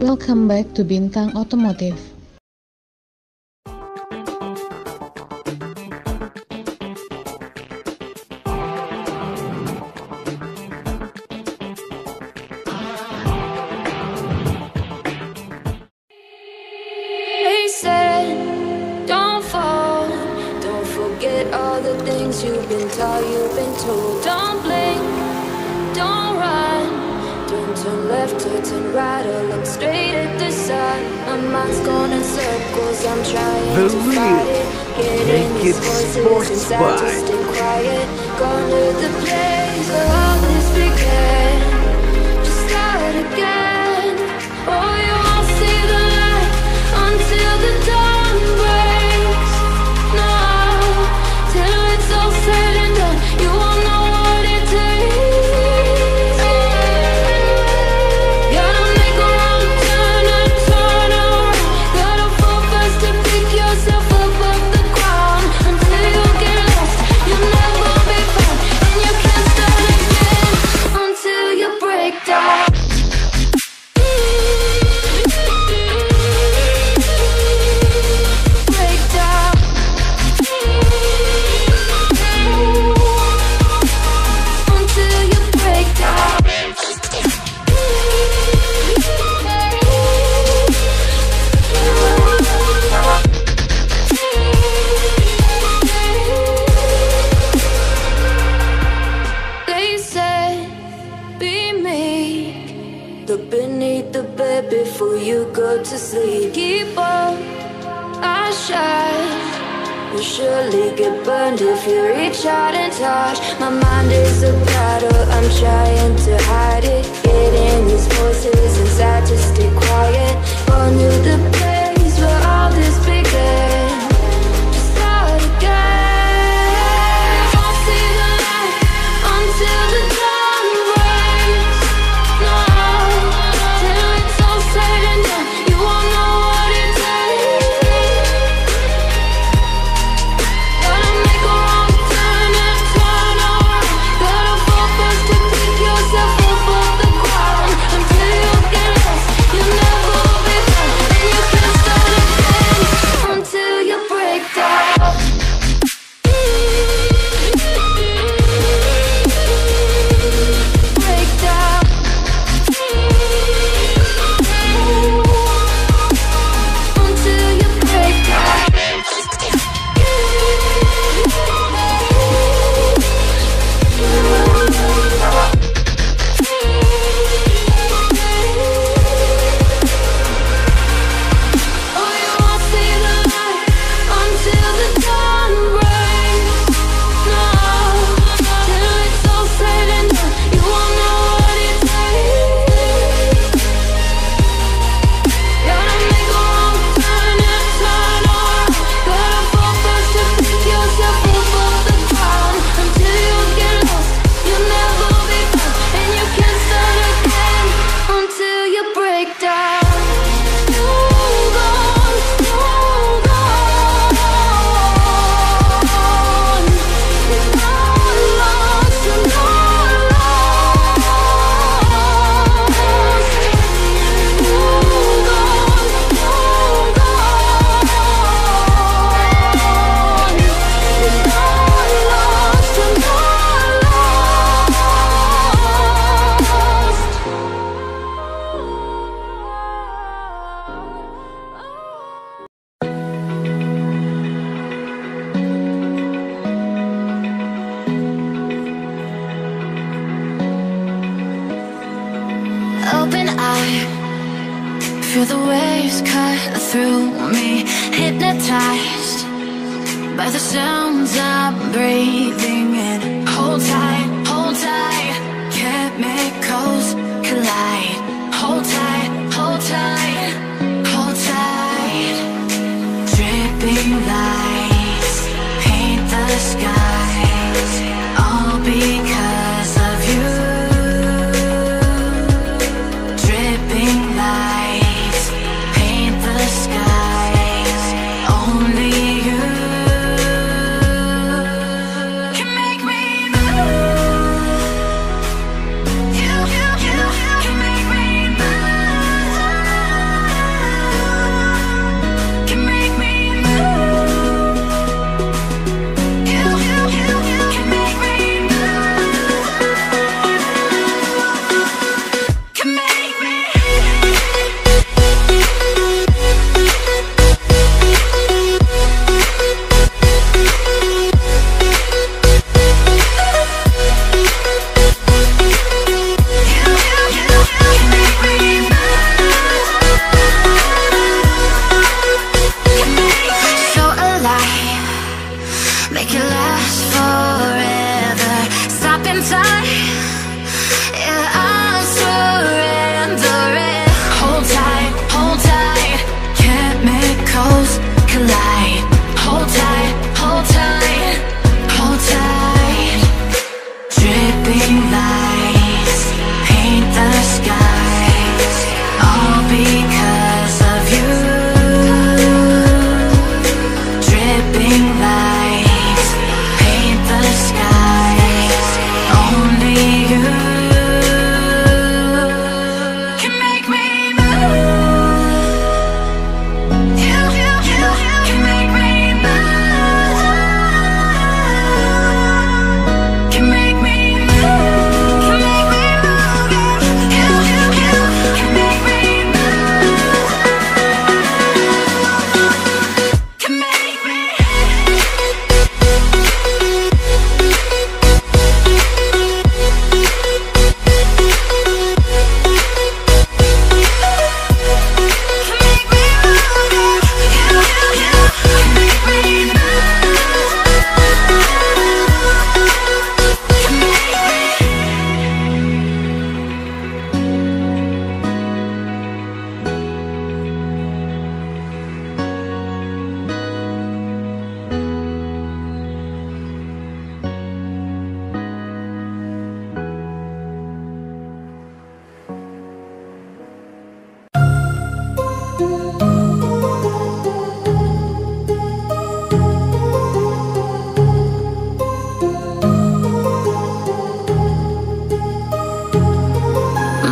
Welcome back to Bintang Automotive. They said, don't fall, don't forget all the things you've been taught, you've been told. Don't blink, don't run, don't turn left or turn right or look straight at the sun. My mind's going in circles, I'm trying to fight it. Getting these voices inside to stay quiet. Going to the place where all this began. Just start again. Oh, you won't see the light until the dawn breaks. No, till it's all said and done, you won't know what it takes. Gotta make a wrong turn and turn around. Gotta fall fast to pick yourself up off the ground. Until you get lost, you'll never be found. And you can't start again until you break down. Break down. Until you break down. They said, be meek. Look beneath the bed before you go to sleep. Keep on, I shine. You'll surely get burned if you reach out and touch. My mind is a battle, I'm trying to hide it. Getting these voices inside to stay quiet. Going to the place where all this began. Just start again. Won't see the light until the dawn breaks. No, till it's all said and done, you won't know what it takes. Gotta make a wrong turn and turn around. Gotta fall fast to pick yourself up off the ground. Until you get lost, you'll never be found. And you can't start again until you break down. Break down. Until you break down. Oh, you won't see the light until the dawn breaks. No, till it's all said and done, you won't know what it takes. Gotta make a wrong turn and turn around. Gotta fall fast to pick yourself up off the ground. Until you get lost, you'll never be found. And you can't start again until you break down. You're gone, you're gone. You're not lost, you're not lost. You're gone, you're gone. You're not lost, you're not Open eye, feel the waves cut through me. Hypnotized by the sounds I'm breathing in. Hold tight, hold tight. Chemicals collide. Hold tight, hold tight, hold tight. Dripping lights paint the skies, all because of you. Dripping lights paint the skies, only you can make me move. You can make me move.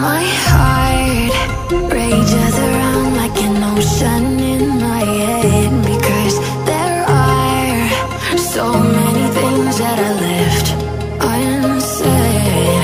My heart rages around like an ocean in my head, because there are so many things that I left unsaid.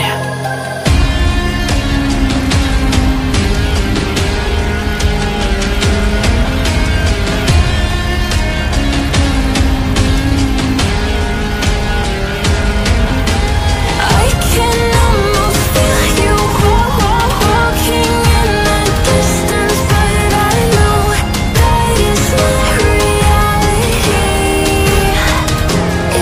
I can almost feel you walking in the distance, but I know that it's not reality.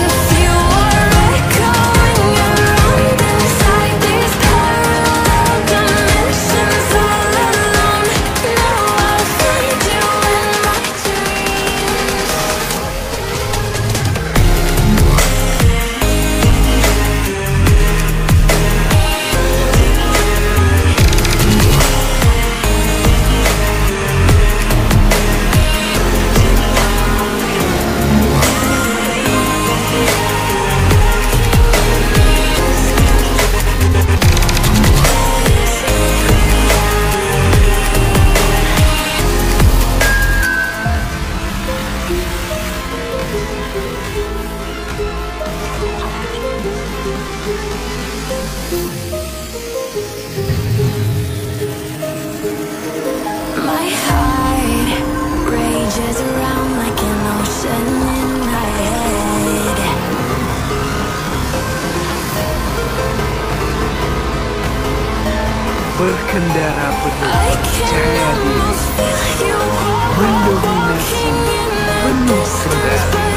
If you are echoing around inside these parallel dimensions all alone, now I'll find you in my dreams. My heart rages around like an ocean in my head. Berkendara penuh I can percaya diri, almost feel you mendominasi, walking in the penuh distance, kendali.